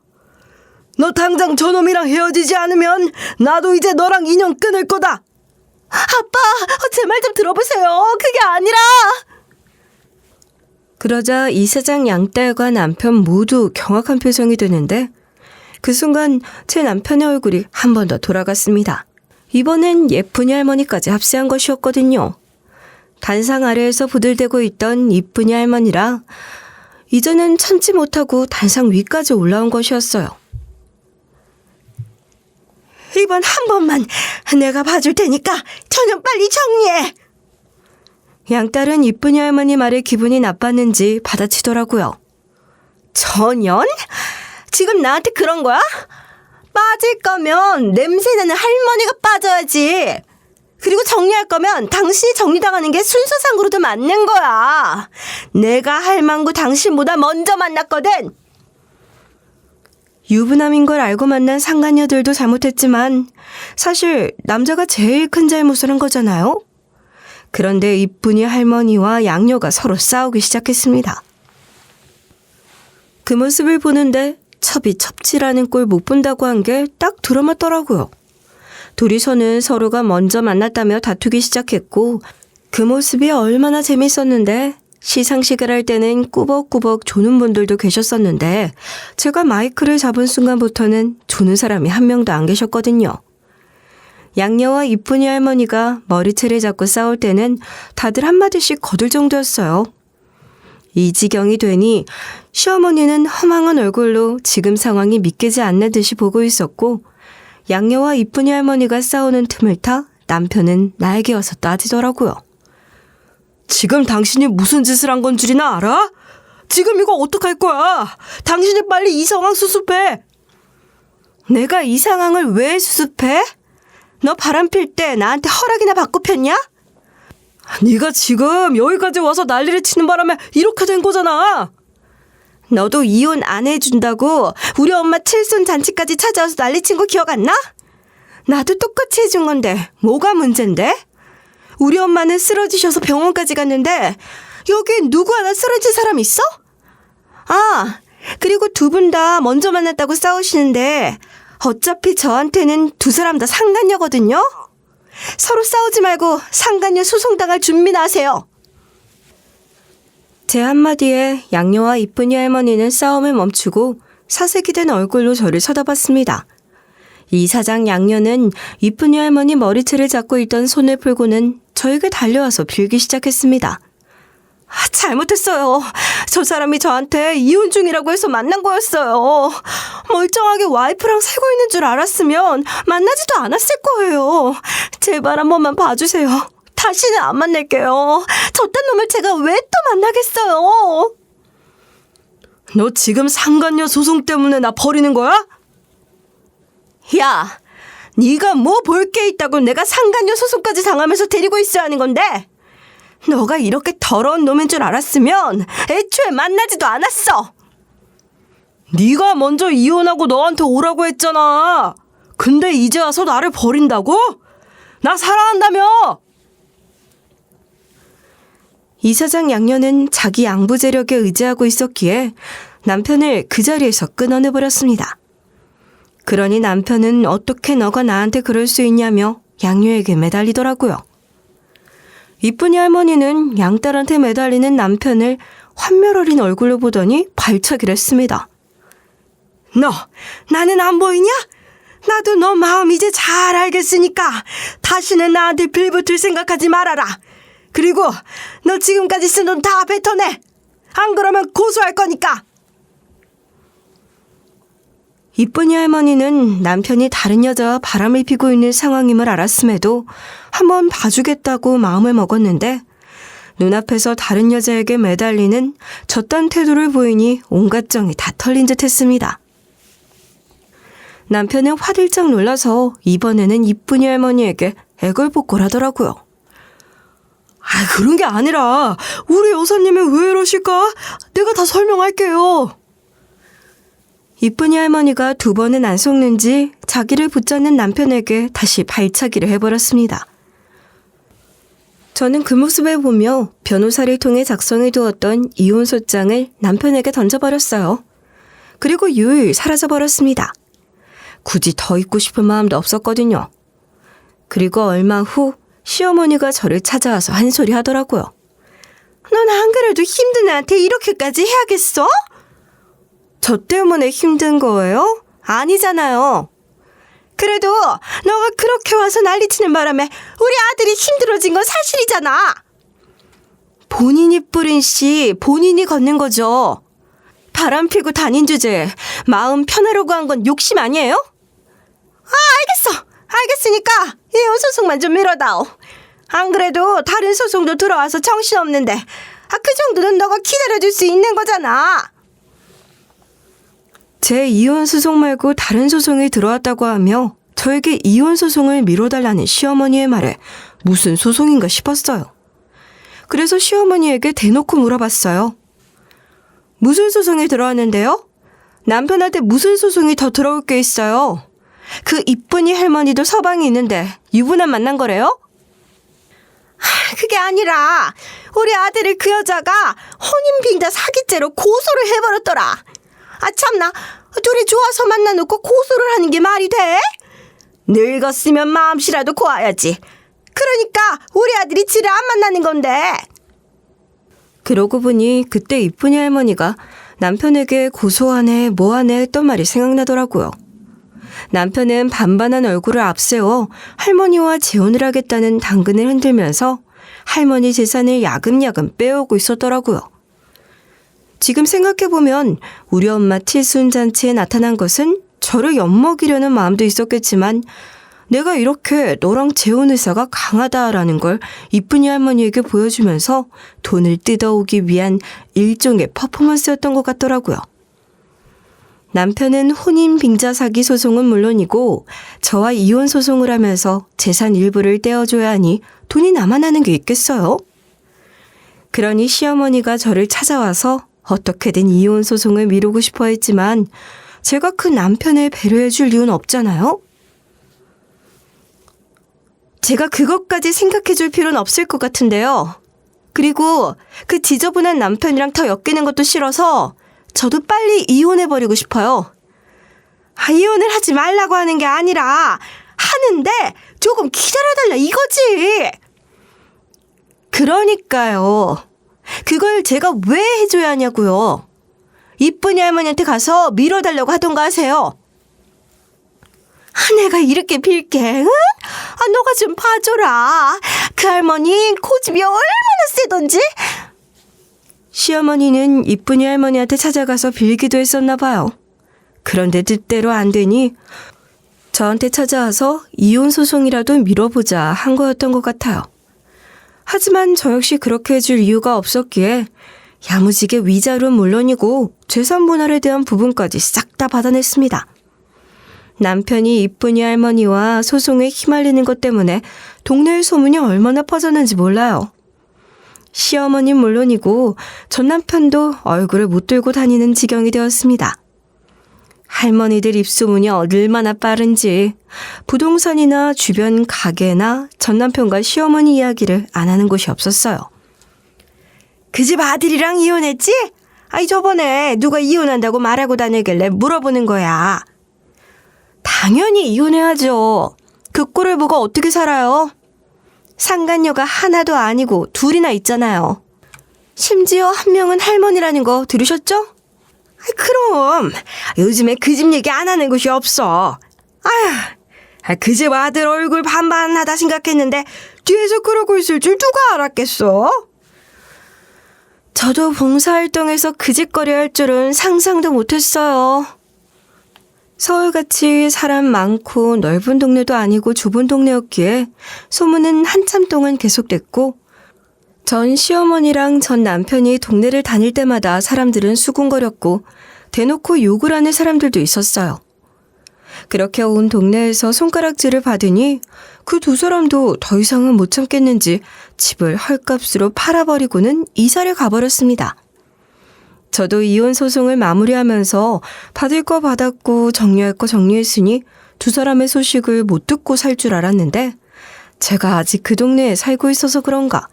너 당장 저놈이랑 헤어지지 않으면 나도 이제 너랑 인연 끊을 거다. 아빠, 제 말 좀 들어보세요. 그게 아니라. 그러자 이사장 양딸과 남편 모두 경악한 표정이 드는데 그 순간 제 남편의 얼굴이 한 번 더 돌아갔습니다. 이번엔 예쁜이 할머니까지 합세한 것이었거든요. 단상 아래에서 부들대고 있던 이쁜이 할머니라 이제는 참지 못하고 단상 위까지 올라온 것이었어요. 이번 한 번만 내가 봐줄 테니까 저녁 빨리 정리해. 양딸은 이쁜이 할머니 말에 기분이 나빴는지 받아치더라고요. 전연? 지금 나한테 그런 거야? 빠질 거면 냄새나는 할머니가 빠져야지. 그리고 정리할 거면 당신이 정리당하는 게 순서상으로도 맞는 거야. 내가 할망구 당신보다 먼저 만났거든. 유부남인 걸 알고 만난 상간녀들도 잘못했지만 사실 남자가 제일 큰 잘못을 한 거잖아요. 그런데 이쁜이 할머니와 양녀가 서로 싸우기 시작했습니다. 그 모습을 보는데 첩이 첩지라는 꼴 못 본다고 한 게 딱 들어맞더라고요. 둘이서는 서로가 먼저 만났다며 다투기 시작했고 그 모습이 얼마나 재밌었는데 시상식을 할 때는 꾸벅꾸벅 조는 분들도 계셨었는데 제가 마이크를 잡은 순간부터는 조는 사람이 한 명도 안 계셨거든요. 양녀와 이쁜이 할머니가 머리채를 잡고 싸울 때는 다들 한마디씩 거들 정도였어요. 이 지경이 되니 시어머니는 허망한 얼굴로 지금 상황이 믿기지 않는 듯이 보고 있었고 양녀와 이쁜이 할머니가 싸우는 틈을 타 남편은 나에게 와서 따지더라고요. 지금 당신이 무슨 짓을 한 건 줄이나 알아? 지금 이거 어떡할 거야? 당신이 빨리 이 상황 수습해. 내가 이 상황을 왜 수습해? 너 바람필 때 나한테 허락이나 받고 폈냐? 네가 지금 여기까지 와서 난리를 치는 바람에 이렇게 된 거잖아. 너도 이혼 안 해준다고 우리 엄마 칠순 잔치까지 찾아와서 난리친 거 기억 안 나? 나도 똑같이 해준 건데 뭐가 문젠데? 우리 엄마는 쓰러지셔서 병원까지 갔는데 여기 누구 하나 쓰러진 사람 있어? 아, 그리고 두 분 다 먼저 만났다고 싸우시는데 어차피 저한테는 두 사람 다 상간녀거든요? 서로 싸우지 말고 상간녀 소송당할 준비나 하세요. 제 한마디에 양녀와 이쁜이 할머니는 싸움을 멈추고 사색이 된 얼굴로 저를 쳐다봤습니다. 이사장 양녀는 이쁜이 할머니 머리채를 잡고 있던 손을 풀고는 저에게 달려와서 빌기 시작했습니다. 잘못했어요. 저 사람이 저한테 이혼 중이라고 해서 만난 거였어요. 멀쩡하게 와이프랑 살고 있는 줄 알았으면 만나지도 않았을 거예요. 제발 한 번만 봐주세요. 다시는 안 만날게요. 저딴 놈을 제가 왜 또 만나겠어요. 너 지금 상간녀 소송 때문에 나 버리는 거야? 야, 네가 뭐 볼 게 있다고 내가 상간녀 소송까지 당하면서 데리고 있어야 하는 건데? 너가 이렇게 더러운 놈인 줄 알았으면 애초에 만나지도 않았어. 네가 먼저 이혼하고 너한테 오라고 했잖아. 근데 이제 와서 나를 버린다고? 나 사랑한다며! 이사장 양녀는 자기 양부 재력에 의지하고 있었기에 남편을 그 자리에서 끊어내버렸습니다. 그러니 남편은 어떻게 너가 나한테 그럴 수 있냐며 양녀에게 매달리더라고요. 이쁜이 할머니는 양딸한테 매달리는 남편을 환멸 어린 얼굴로 보더니 발차기를 했습니다. 너, 나는 안 보이냐? 나도 너 마음 이제 잘 알겠으니까 다시는 나한테 빌붙을 생각하지 말아라. 그리고 너 지금까지 쓴 돈 다 뱉어내. 안 그러면 고소할 거니까. 이쁜이 할머니는 남편이 다른 여자와 바람을 피고 있는 상황임을 알았음에도 한번 봐주겠다고 마음을 먹었는데 눈앞에서 다른 여자에게 매달리는 저딴 태도를 보이니 온갖 정이 다 털린 듯 했습니다. 남편은 화들짝 놀라서 이번에는 이쁜이 할머니에게 애걸복걸하더라고요. 그런 게 아니라 우리 여사님은 왜 이러실까? 내가 다 설명할게요. 이쁜이 할머니가 두 번은 안 속는지 자기를 붙잡는 남편에게 다시 발차기를 해버렸습니다. 저는 그 모습을 보며 변호사를 통해 작성해 두었던 이혼소장을 남편에게 던져버렸어요. 그리고 유유히 사라져버렸습니다. 굳이 더 있고 싶은 마음도 없었거든요. 그리고 얼마 후 시어머니가 저를 찾아와서 한 소리 하더라고요. 넌 안 그래도 힘든 애한테 이렇게까지 해야겠어? 저 때문에 힘든 거예요? 아니잖아요. 그래도 너가 그렇게 와서 난리치는 바람에 우리 아들이 힘들어진 건 사실이잖아. 본인이 뿌린 씨, 본인이 걷는 거죠. 바람 피고 다닌 주제에 마음 편하려고 한 건 욕심 아니에요? 알겠으니까 이혼 소송만 좀 미뤄다오. 안 그래도 다른 소송도 들어와서 정신없는데 그 정도는 너가 기다려줄 수 있는 거잖아. 제 이혼 소송 말고 다른 소송이 들어왔다고 하며 저에게 이혼 소송을 미뤄달라는 시어머니의 말에 무슨 소송인가 싶었어요. 그래서 시어머니에게 대놓고 물어봤어요. 무슨 소송이 들어왔는데요? 남편한테 무슨 소송이 더 들어올 게 있어요? 그 이쁜이 할머니도 서방이 있는데 유부남 만난 거래요? 그게 아니라 우리 아들을 그 여자가 혼인빙자 사기죄로 고소를 해버렸더라. 참나, 둘이 좋아서 만나놓고 고소를 하는 게 말이 돼? 늙었으면 마음씨라도 고와야지. 그러니까 우리 아들이 지를 안 만나는 건데. 그러고 보니 그때 이쁜이 할머니가 남편에게 고소하네 뭐하네 했던 말이 생각나더라고요. 남편은 반반한 얼굴을 앞세워 할머니와 재혼을 하겠다는 당근을 흔들면서 할머니 재산을 야금야금 빼오고 있었더라고요. 지금 생각해보면 우리 엄마 칠순잔치에 나타난 것은 저를 엿먹이려는 마음도 있었겠지만 내가 이렇게 너랑 재혼 의사가 강하다라는 걸 이쁜이 할머니에게 보여주면서 돈을 뜯어오기 위한 일종의 퍼포먼스였던 것 같더라고요. 남편은 혼인 빙자 사기 소송은 물론이고 저와 이혼 소송을 하면서 재산 일부를 떼어줘야 하니 돈이 남아나는 게 있겠어요? 그러니 시어머니가 저를 찾아와서 어떻게든 이혼 소송을 미루고 싶어 했지만 제가 그 남편을 배려해 줄 이유는 없잖아요? 제가 그것까지 생각해 줄 필요는 없을 것 같은데요. 그리고 그 지저분한 남편이랑 더 엮이는 것도 싫어서 저도 빨리 이혼해버리고 싶어요. 이혼을 하지 말라고 하는 게 아니라 하는데 조금 기다려달라 이거지. 그러니까요. 그걸 제가 왜 해줘야 하냐고요. 이쁜이 할머니한테 가서 밀어달라고 하던가 하세요. 내가 이렇게 빌게, 응? 너가 좀 봐줘라. 그 할머니 고집이 얼마나 세던지. 시어머니는 이쁜이 할머니한테 찾아가서 빌기도 했었나 봐요. 그런데 뜻대로 안 되니 저한테 찾아와서 이혼 소송이라도 미뤄보자 한 거였던 것 같아요. 하지만 저 역시 그렇게 해줄 이유가 없었기에 야무지게 위자료는 물론이고 재산 분할에 대한 부분까지 싹 다 받아냈습니다. 남편이 이쁜이 할머니와 소송에 휘말리는 것 때문에 동네의 소문이 얼마나 퍼졌는지 몰라요. 시어머니는 물론이고 전 남편도 얼굴을 못 들고 다니는 지경이 되었습니다. 할머니들 입소문이 얼마나 빠른지 부동산이나 주변 가게나 전 남편과 시어머니 이야기를 안 하는 곳이 없었어요. 그 집 아들이랑 이혼했지? 아이 저번에 누가 이혼한다고 말하고 다니길래 물어보는 거야. 당연히 이혼해야죠. 그 꼴을 보고 어떻게 살아요? 상간녀가 하나도 아니고 둘이나 있잖아요. 심지어 한 명은 할머니라는 거 들으셨죠? 그럼 요즘에 그 집 얘기 안 하는 곳이 없어. 아휴, 그 집 아들 얼굴 반반하다 생각했는데 뒤에서 그러고 있을 줄 누가 알았겠어? 저도 봉사활동에서 그 짓거리 할 줄은 상상도 못했어요. 서울같이 사람 많고 넓은 동네도 아니고 좁은 동네였기에 소문은 한참 동안 계속됐고 전 시어머니랑 전 남편이 동네를 다닐 때마다 사람들은 수군거렸고 대놓고 욕을 하는 사람들도 있었어요. 그렇게 온 동네에서 손가락질을 받으니 그 두 사람도 더 이상은 못 참겠는지 집을 헐값으로 팔아버리고는 이사를 가버렸습니다. 저도 이혼 소송을 마무리하면서 받을 거 받았고 정리할 거 정리했으니 두 사람의 소식을 못 듣고 살 줄 알았는데 제가 아직 그 동네에 살고 있어서 그런가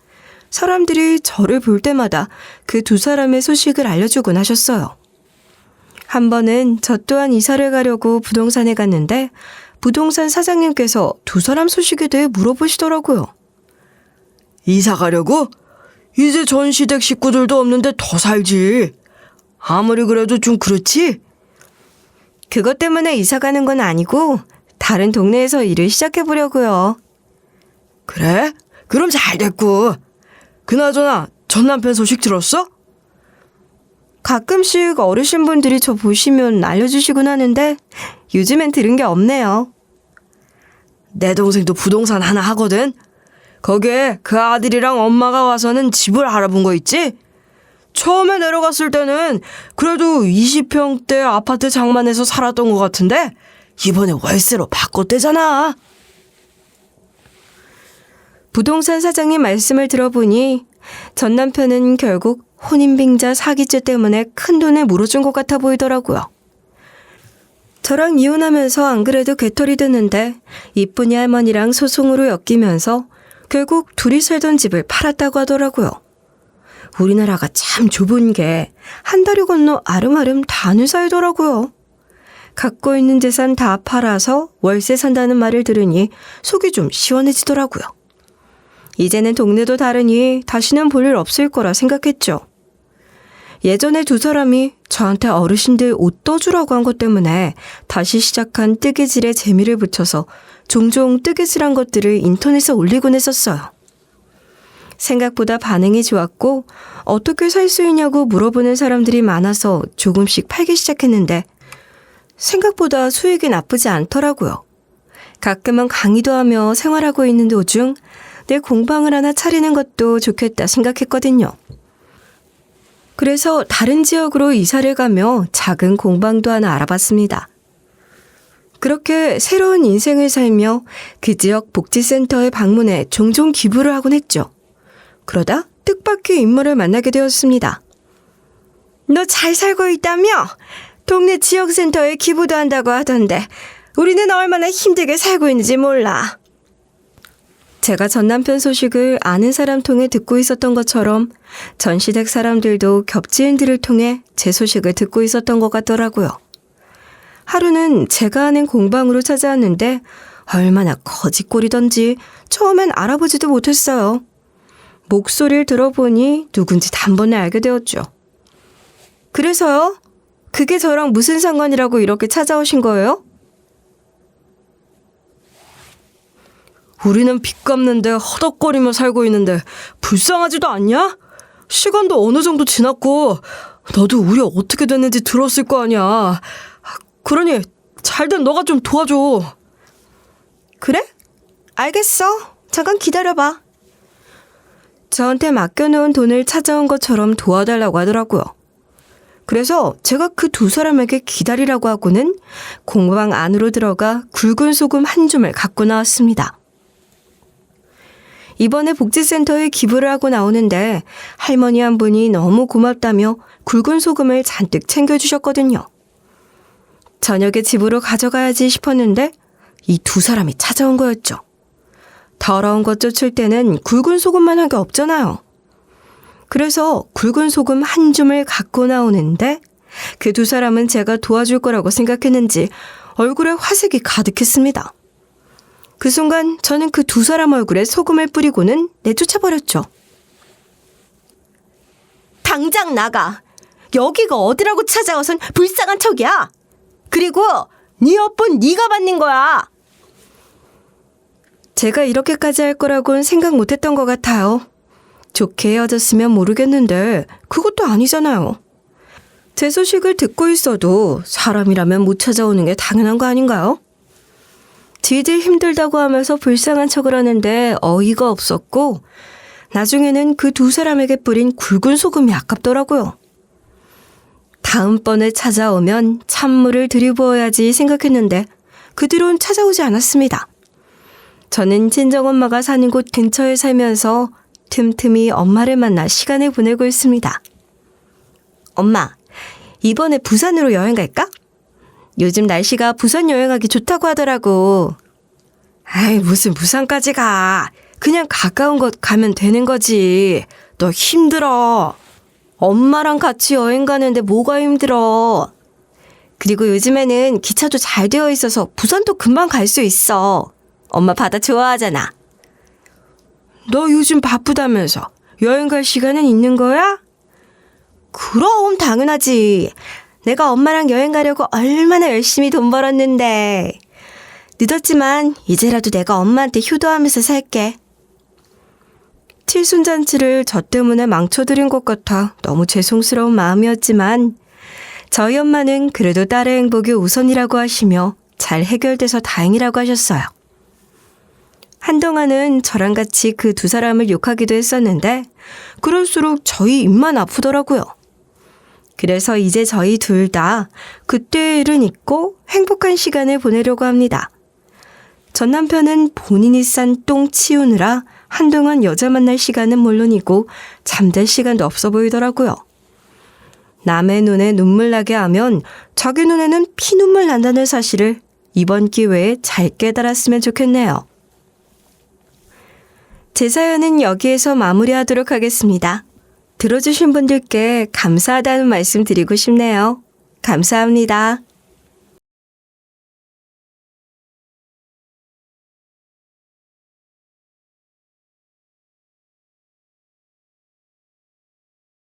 사람들이 저를 볼 때마다 그 두 사람의 소식을 알려주곤 하셨어요. 한 번은 저 또한 이사를 가려고 부동산에 갔는데 부동산 사장님께서 두 사람 소식에 대해 물어보시더라고요. 이사 가려고? 이제 전 시댁 식구들도 없는데 더 살지. 아무리 그래도 좀 그렇지? 그것 때문에 이사 가는 건 아니고 다른 동네에서 일을 시작해보려고요. 그래? 그럼 잘 됐고. 그나저나 전 남편 소식 들었어? 가끔씩 어르신분들이 저 보시면 알려주시곤 하는데 요즘엔 들은 게 없네요. 내 동생도 부동산 하나 하거든. 거기에 그 아들이랑 엄마가 와서는 집을 알아본 거 있지? 처음에 내려갔을 때는 그래도 20평대 아파트 장만해서 살았던 것 같은데 이번에 월세로 바꿨대잖아. 부동산 사장님 말씀을 들어보니 전 남편은 결국 혼인빙자 사기죄 때문에 큰 돈을 물어준 것 같아 보이더라고요. 저랑 이혼하면서 안 그래도 개털이 됐는데 이쁜이 할머니랑 소송으로 엮이면서 결국 둘이 살던 집을 팔았다고 하더라고요. 우리나라가 참 좁은 게 한 다리 건너 아름아름 다 아는 사이더라고요. 갖고 있는 재산 다 팔아서 월세 산다는 말을 들으니 속이 좀 시원해지더라고요. 이제는 동네도 다르니 다시는 볼 일 없을 거라 생각했죠. 예전에 두 사람이 저한테 어르신들 옷 떠주라고 한 것 때문에 다시 시작한 뜨개질에 재미를 붙여서 종종 뜨개질한 것들을 인터넷에 올리곤 했었어요. 생각보다 반응이 좋았고 어떻게 살 수 있냐고 물어보는 사람들이 많아서 조금씩 팔기 시작했는데 생각보다 수익이 나쁘지 않더라고요. 가끔은 강의도 하며 생활하고 있는 도중 내 공방을 하나 차리는 것도 좋겠다 생각했거든요. 그래서 다른 지역으로 이사를 가며 작은 공방도 하나 알아봤습니다. 그렇게 새로운 인생을 살며 그 지역 복지센터에 방문해 종종 기부를 하곤 했죠. 그러다 뜻밖의 인물을 만나게 되었습니다. 너 잘 살고 있다며? 동네 지역센터에 기부도 한다고 하던데 우리는 얼마나 힘들게 살고 있는지 몰라. 제가 전 남편 소식을 아는 사람 통해 듣고 있었던 것처럼 전 시댁 사람들도 겹지인들을 통해 제 소식을 듣고 있었던 것 같더라고요. 하루는 제가 아는 공방으로 찾아왔는데 얼마나 거짓골이던지 처음엔 알아보지도 못했어요. 목소리를 들어보니 누군지 단번에 알게 되었죠. 그래서요? 그게 저랑 무슨 상관이라고 이렇게 찾아오신 거예요? 우리는 빚 갚는데 허덕거리며 살고 있는데 불쌍하지도 않냐? 시간도 어느 정도 지났고 너도 우리 어떻게 됐는지 들었을 거 아니야. 그러니 잘된 너가 좀 도와줘. 그래? 알겠어. 잠깐 기다려봐. 저한테 맡겨놓은 돈을 찾아온 것처럼 도와달라고 하더라고요. 그래서 제가 그 두 사람에게 기다리라고 하고는 공방 안으로 들어가 굵은 소금 한 줌을 갖고 나왔습니다. 이번에 복지센터에 기부를 하고 나오는데 할머니 한 분이 너무 고맙다며 굵은 소금을 잔뜩 챙겨주셨거든요. 저녁에 집으로 가져가야지 싶었는데 이 두 사람이 찾아온 거였죠. 더러운 것 쫓을 때는 굵은 소금만 한 게 없잖아요. 그래서 굵은 소금 한 줌을 갖고 나오는데 그 두 사람은 제가 도와줄 거라고 생각했는지 얼굴에 화색이 가득했습니다. 그 순간 저는 그 두 사람 얼굴에 소금을 뿌리고는 내쫓아버렸죠. 당장 나가. 여기가 어디라고 찾아와선 불쌍한 척이야. 그리고 네 여쁜 네가 받는 거야. 제가 이렇게까지 할 거라고는 생각 못했던 것 같아요. 좋게 헤어졌으면 모르겠는데 그것도 아니잖아요. 제 소식을 듣고 있어도 사람이라면 못 찾아오는 게 당연한 거 아닌가요? 질질 힘들다고 하면서 불쌍한 척을 하는데 어이가 없었고 나중에는 그 두 사람에게 뿌린 굵은 소금이 아깝더라고요. 다음번에 찾아오면 찬물을 들이부어야지 생각했는데 그 뒤론 찾아오지 않았습니다. 저는 친정엄마가 사는 곳 근처에 살면서 틈틈이 엄마를 만나 시간을 보내고 있습니다. 엄마, 이번에 부산으로 여행 갈까? 요즘 날씨가 부산 여행하기 좋다고 하더라고. 아이, 무슨 부산까지 가. 그냥 가까운 곳 가면 되는 거지. 너 힘들어. 엄마랑 같이 여행 가는데 뭐가 힘들어. 그리고 요즘에는 기차도 잘 되어 있어서 부산도 금방 갈 수 있어. 엄마 바다 좋아하잖아. 너 요즘 바쁘다면서 여행 갈 시간은 있는 거야? 그럼 당연하지. 내가 엄마랑 여행 가려고 얼마나 열심히 돈 벌었는데. 늦었지만 이제라도 내가 엄마한테 효도하면서 살게. 칠순잔치를 저 때문에 망쳐드린 것 같아 너무 죄송스러운 마음이었지만 저희 엄마는 그래도 딸의 행복이 우선이라고 하시며 잘 해결돼서 다행이라고 하셨어요. 한동안은 저랑 같이 그 두 사람을 욕하기도 했었는데 그럴수록 저희 입만 아프더라고요. 그래서 이제 저희 둘 다 그때의 일은 잊고 행복한 시간을 보내려고 합니다. 전 남편은 본인이 싼 똥 치우느라 한동안 여자 만날 시간은 물론이고 잠잘 시간도 없어 보이더라고요. 남의 눈에 눈물 나게 하면 자기 눈에는 피눈물 난다는 사실을 이번 기회에 잘 깨달았으면 좋겠네요. 제 사연은 여기에서 마무리하도록 하겠습니다. 들어주신 분들께 감사하다는 말씀 드리고 싶네요. 감사합니다.